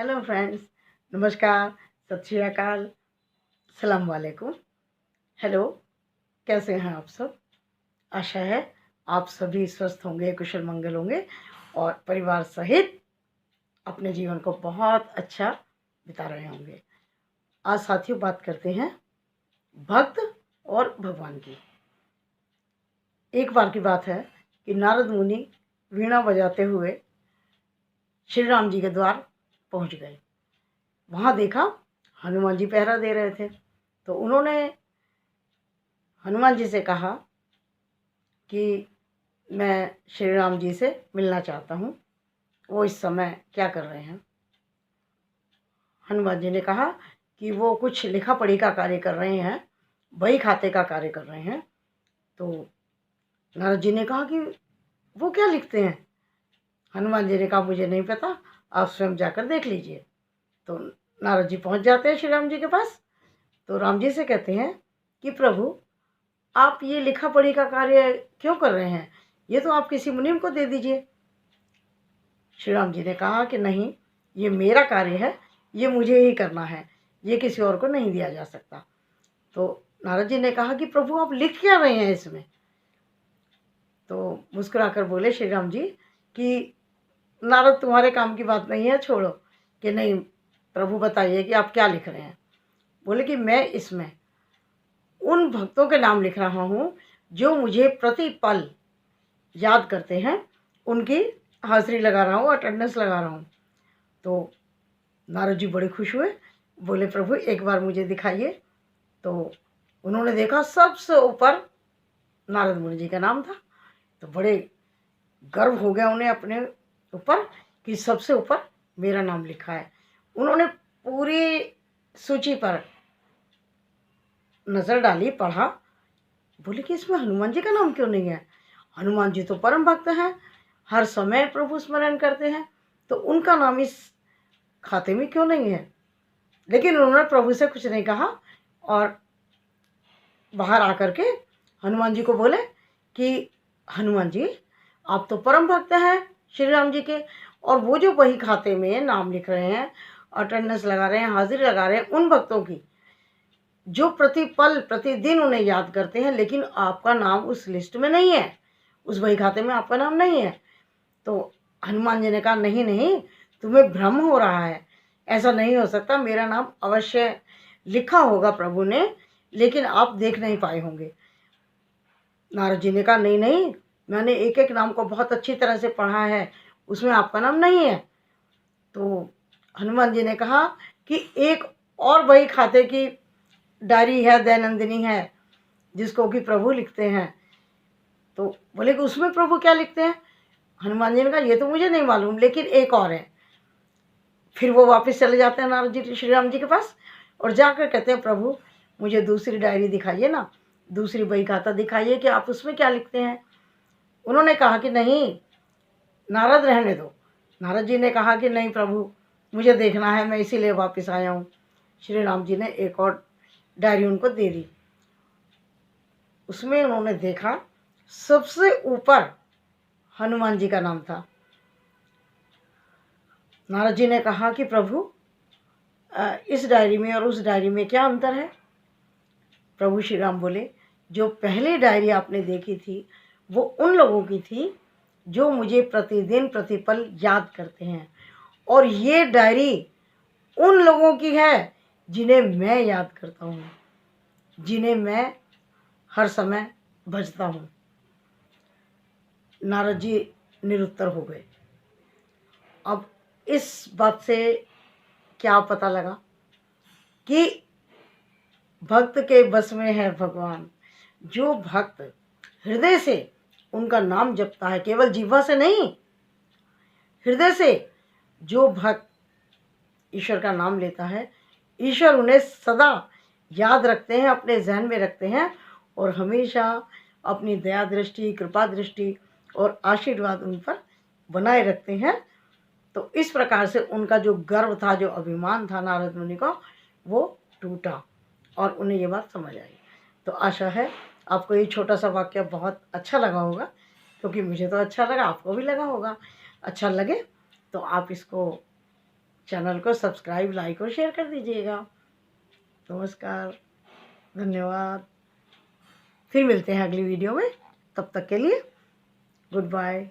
Hello friends, नमस्कार, सत श्री अकाल, सलाम वालेकुम। हेलो, कैसे हैं आप सब? आशा है आप सभी स्वस्थ होंगे, कुशल मंगल होंगे और परिवार सहित अपने जीवन को बहुत अच्छा बिता रहे होंगे। आज साथियों बात करते हैं भक्त और भगवान की। एक बार की बात है कि नारद मुनि वीणा बजाते हुए श्री राम जी के द्वार पहुंच गए। वहाँ देखा हनुमान जी पहरा दे रहे थे, तो उन्होंने हनुमान जी से कहा कि मैं श्री राम जी से मिलना चाहता हूँ, वो इस समय क्या कर रहे हैं? हनुमान जी ने कहा कि वो कुछ लिखा पढ़ी का कार्य कर रहे हैं, बही खाते का कार्य कर रहे हैं। तो नारद जी ने कहा कि वो क्या लिखते हैं? हनुमान जी ने कहा मुझे नहीं पता, आप स्वयं जाकर देख लीजिए। तो नारद जी पहुँच जाते हैं श्री राम जी के पास। तो राम जी से कहते हैं कि प्रभु, आप ये लिखा पढ़ी का कार्य क्यों कर रहे हैं? ये तो आप किसी मुनीम को दे दीजिए। श्री राम जी ने कहा कि नहीं, ये मेरा कार्य है, ये मुझे ही करना है, ये किसी और को नहीं दिया जा सकता। तो नारद जी ने कहा कि प्रभु, आप लिख क्या रहे हैं इसमें? तो मुस्कुराकर बोले श्री राम जी कि नारद, तुम्हारे काम की बात नहीं है, छोड़ो। कि नहीं प्रभु, बताइए कि आप क्या लिख रहे हैं? बोले कि मैं इसमें उन भक्तों के नाम लिख रहा हूँ जो मुझे प्रति पल याद करते हैं, उनकी हाजिरी लगा रहा हूँ, अटेंडेंस लगा रहा हूँ। तो नारद जी बड़े खुश हुए, बोले प्रभु एक बार मुझे दिखाइए। तो उन्होंने देखा सबसे ऊपर नारद मुनि जी का नाम था। तो बड़े गर्व हो गया उन्हें अपने ऊपर कि सबसे ऊपर मेरा नाम लिखा है। उन्होंने पूरी सूची पर नज़र डाली, पढ़ा, बोले कि इसमें हनुमान जी का नाम क्यों नहीं है? हनुमान जी तो परम भक्त हैं, हर समय प्रभु स्मरण करते हैं, तो उनका नाम इस खाते में क्यों नहीं है? लेकिन उन्होंने प्रभु से कुछ नहीं कहा और बाहर आकर के हनुमान जी को बोले कि हनुमान जी, आप तो परम भक्त हैं श्री राम जी के, और वो जो बही खाते में नाम लिख रहे हैं, अटेंडेंस लगा रहे हैं, हाजिरी लगा रहे हैं उन भक्तों की जो प्रति पल प्रतिदिन उन्हें याद करते हैं, लेकिन आपका नाम उस लिस्ट में नहीं है, उस बही खाते में आपका नाम नहीं है। तो हनुमान जी ने कहा नहीं नहीं, तुम्हें भ्रम हो रहा है, ऐसा नहीं हो सकता, मेरा नाम अवश्य लिखा होगा प्रभु ने, लेकिन आप देख नहीं पाए होंगे। नारद जी ने कहा नहीं नहीं, मैंने एक एक नाम को बहुत अच्छी तरह से पढ़ा है, उसमें आपका नाम नहीं है। तो हनुमान जी ने कहा कि एक और बही खाते की डायरी है, दैनंदिनी है, जिसको कि प्रभु लिखते हैं। तो बोले कि उसमें प्रभु क्या लिखते हैं? हनुमान जी ने कहा ये तो मुझे नहीं मालूम, लेकिन एक और है। फिर वो वापस चले जाते हैं नारद जी श्री राम जी के पास और जाकर कहते हैं प्रभु, मुझे दूसरी डायरी दिखाइए ना, दूसरी बही खाता दिखाइए कि आप उसमें क्या लिखते हैं। उन्होंने कहा कि नहीं नारद, रहने दो। नारद जी ने कहा कि नहीं प्रभु, मुझे देखना है, मैं इसीलिए वापस आया हूँ। श्री राम जी ने एक और डायरी उनको दे दी। उसमें उन्होंने देखा सबसे ऊपर हनुमान जी का नाम था। नारद जी ने कहा कि प्रभु, इस डायरी में और उस डायरी में क्या अंतर है? प्रभु श्री राम बोले, जो पहली डायरी आपने देखी थी वो उन लोगों की थी जो मुझे प्रतिदिन प्रतिपल याद करते हैं, और ये डायरी उन लोगों की है जिन्हें मैं याद करता हूँ, जिन्हें मैं हर समय भजता हूँ। नारद जी निरुत्तर हो गए। अब इस बात से क्या पता लगा कि भक्त के बस में है भगवान। जो भक्त हृदय से उनका नाम जपता है, केवल जीवा से नहीं, हृदय से जो भक्त ईश्वर का नाम लेता है, ईश्वर उन्हें सदा याद रखते हैं, अपने जहन में रखते हैं और हमेशा अपनी दया दृष्टि, कृपा दृष्टि और आशीर्वाद उन पर बनाए रखते हैं। तो इस प्रकार से उनका जो गर्व था, जो अभिमान था नारद मुनि का, वो टूटा और उन्हें ये बात समझ आई। तो आशा है आपको ये छोटा सा वाक्य बहुत अच्छा लगा होगा, क्योंकि मुझे तो अच्छा लगा, आपको भी लगा होगा। अच्छा लगे तो आप इसको चैनल को सब्सक्राइब, लाइक और शेयर कर दीजिएगा। नमस्कार, धन्यवाद। फिर मिलते हैं अगली वीडियो में, तब तक के लिए गुड बाय।